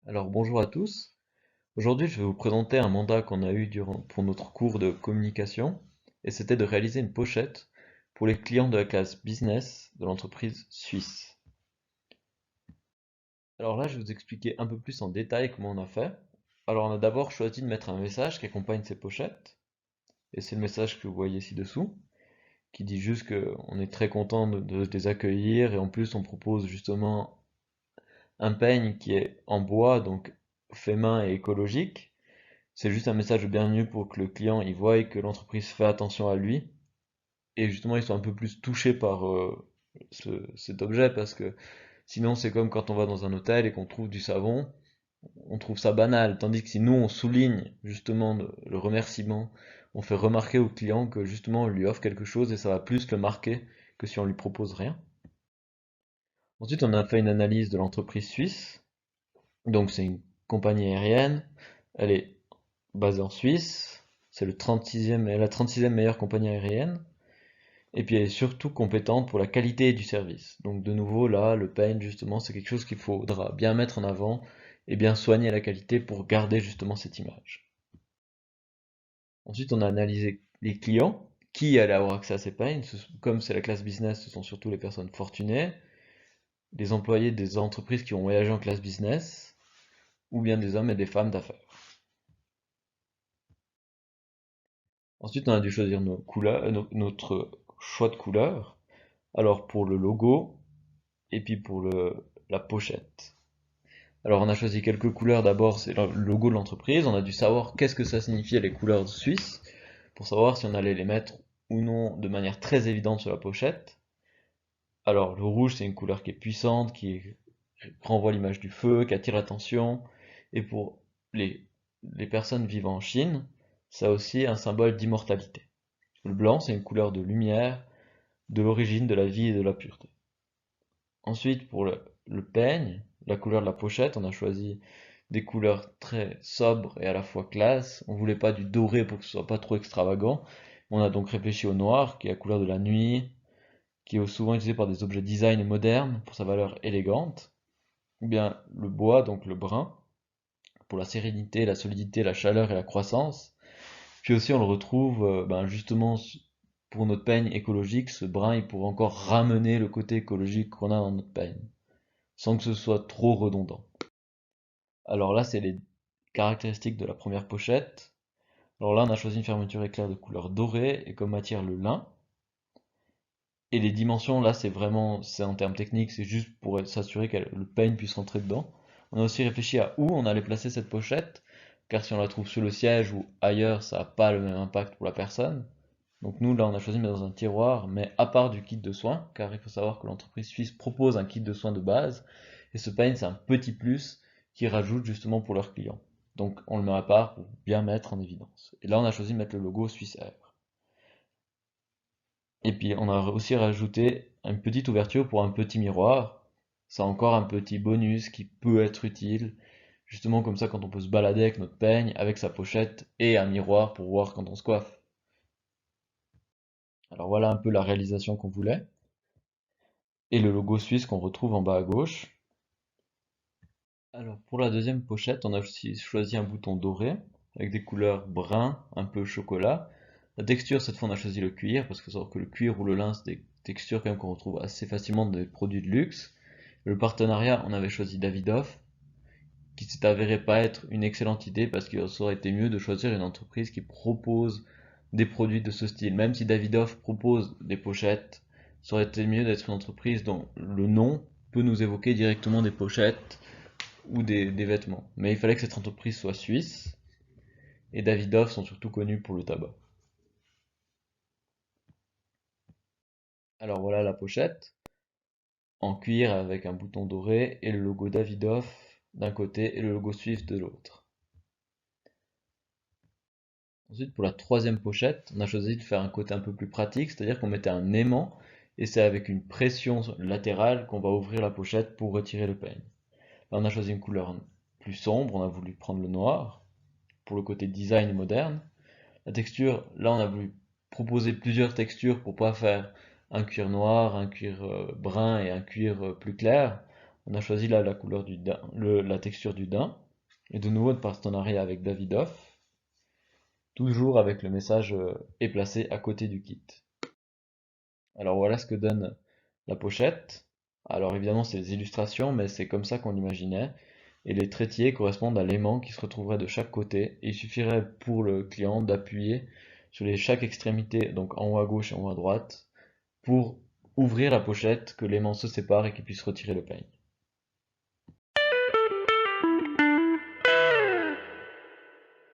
Alors bonjour à tous. Aujourd'hui, je vais vous présenter un mandat qu'on a eu pour notre cours de communication, et c'était de réaliser une pochette pour les clients de la classe business de l'entreprise suisse. Alors là, je vais vous expliquer un peu plus en détail comment on a fait. Alors on a d'abord choisi de mettre un message qui accompagne ces pochettes, et c'est le message que vous voyez ci-dessous, qui dit juste qu'on est très content de les accueillir, et en plus on propose justement un peigne qui est en bois, donc fait main et écologique. C'est juste un message de bienvenue pour que le client il voie que l'entreprise fait attention à lui et justement ils sont un peu plus touchés par cet objet parce que sinon c'est comme quand on va dans un hôtel et qu'on trouve du savon, on trouve ça banal, tandis que si nous on souligne justement le remerciement, on fait remarquer au client que justement on lui offre quelque chose et ça va plus le marquer que si on lui propose rien. Ensuite on a fait une analyse de l'entreprise suisse, donc c'est une compagnie aérienne, elle est basée en Suisse. C'est la 36e meilleure compagnie aérienne. Et puis elle est surtout compétente pour la qualité du service. Donc de nouveau, là, le pain, justement, c'est quelque chose qu'il faudra bien mettre en avant et bien soigner la qualité pour garder justement cette image. Ensuite, on a analysé les clients, qui allaient avoir accès à ces pains. Comme c'est la classe business, ce sont surtout les personnes fortunées, les employés des entreprises qui ont voyagé en classe business, ou bien des hommes et des femmes d'affaires. Ensuite, on a dû choisir nos couleurs, notre choix de couleurs. Alors pour le logo et puis pour la pochette. Alors on a choisi quelques couleurs. D'abord c'est le logo de l'entreprise. On a dû savoir qu'est-ce que ça signifiait les couleurs suisses pour savoir si on allait les mettre ou non de manière très évidente sur la pochette. Alors le rouge c'est une couleur qui est puissante, qui renvoie l'image du feu, qui attire l'attention. Et pour les, les personnes vivant en Chine, ça a aussi un symbole d'immortalité. Le blanc c'est une couleur de lumière, de l'origine, de la vie et de la pureté. Ensuite, pour le peigne, la couleur de la pochette, on a choisi des couleurs très sobres et à la fois classe. On voulait pas du doré pour que ce soit pas trop extravagant. On a donc réfléchi au noir, qui est la couleur de la nuit, qui est souvent utilisé par des objets design et modernes pour sa valeur élégante. Ou bien le bois, donc le brun, pour la sérénité, la solidité, la chaleur et la croissance. Puis aussi on le retrouve justement pour notre peigne écologique, ce brun il pourrait encore ramener le côté écologique qu'on a dans notre peigne sans que ce soit trop redondant. Alors là, c'est les caractéristiques de la première pochette. Alors là, on a choisi une fermeture éclair de couleur dorée et comme matière le lin. Et les dimensions, là, c'est en termes techniques, c'est juste pour s'assurer que le peigne puisse rentrer dedans. On a aussi réfléchi à où on allait placer cette pochette, car si on la trouve sur le siège ou ailleurs, ça n'a pas le même impact pour la personne. Donc nous, là, on a choisi de mettre dans un tiroir, mais à part du kit de soins, car il faut savoir que l'entreprise suisse propose un kit de soins de base, et ce peigne, c'est un petit plus qu'ils rajoutent justement pour leurs clients. Donc on le met à part pour bien mettre en évidence. Et là, on a choisi de mettre le logo Suisse Air. Et puis on a aussi rajouté une petite ouverture pour un petit miroir. C'est encore un petit bonus qui peut être utile, justement comme ça quand on peut se balader avec notre peigne, avec sa pochette et un miroir pour voir quand on se coiffe. Alors voilà un peu la réalisation qu'on voulait. Et le logo suisse qu'on retrouve en bas à gauche. Alors pour la deuxième pochette, on a aussi choisi un bouton doré avec des couleurs brun, un peu chocolat. La texture, cette fois on a choisi le cuir parce qu'il faut savoir que le cuir ou le lin c'est des textures quand même qu'on retrouve assez facilement dans des produits de luxe. Le partenariat, on avait choisi Davidoff, qui s'est avéré pas être une excellente idée parce qu'il aurait été mieux de choisir une entreprise qui propose des produits de ce style. Même si Davidoff propose des pochettes, ça aurait été mieux d'être une entreprise dont le nom peut nous évoquer directement des pochettes ou des vêtements. Mais il fallait que cette entreprise soit suisse, et Davidoff sont surtout connus pour le tabac. Alors voilà la pochette, en cuir avec un bouton doré et le logo Davidoff d'un côté et le logo suisse de l'autre. Ensuite, pour la troisième pochette, on a choisi de faire un côté un peu plus pratique, c'est-à-dire qu'on mettait un aimant et c'est avec une pression latérale qu'on va ouvrir la pochette pour retirer le peigne. Là, on a choisi une couleur plus sombre, on a voulu prendre le noir pour le côté design moderne. La texture, là, on a voulu proposer plusieurs textures pour pas faire un cuir noir, un cuir brun et un cuir plus clair. On a choisi là la couleur du daim, la texture du daim, et de nouveau de partenariat avec Davidoff, toujours avec le message est placé à côté du kit. Alors voilà ce que donne la pochette. Alors évidemment c'est des illustrations, mais c'est comme ça qu'on l'imaginait. Et les trétiers correspondent à l'aimant qui se retrouverait de chaque côté. Et il suffirait pour le client d'appuyer sur chaque extrémité, donc en haut à gauche et en haut à droite, pour ouvrir la pochette, que l'aimant se sépare et qu'il puisse retirer le peigne.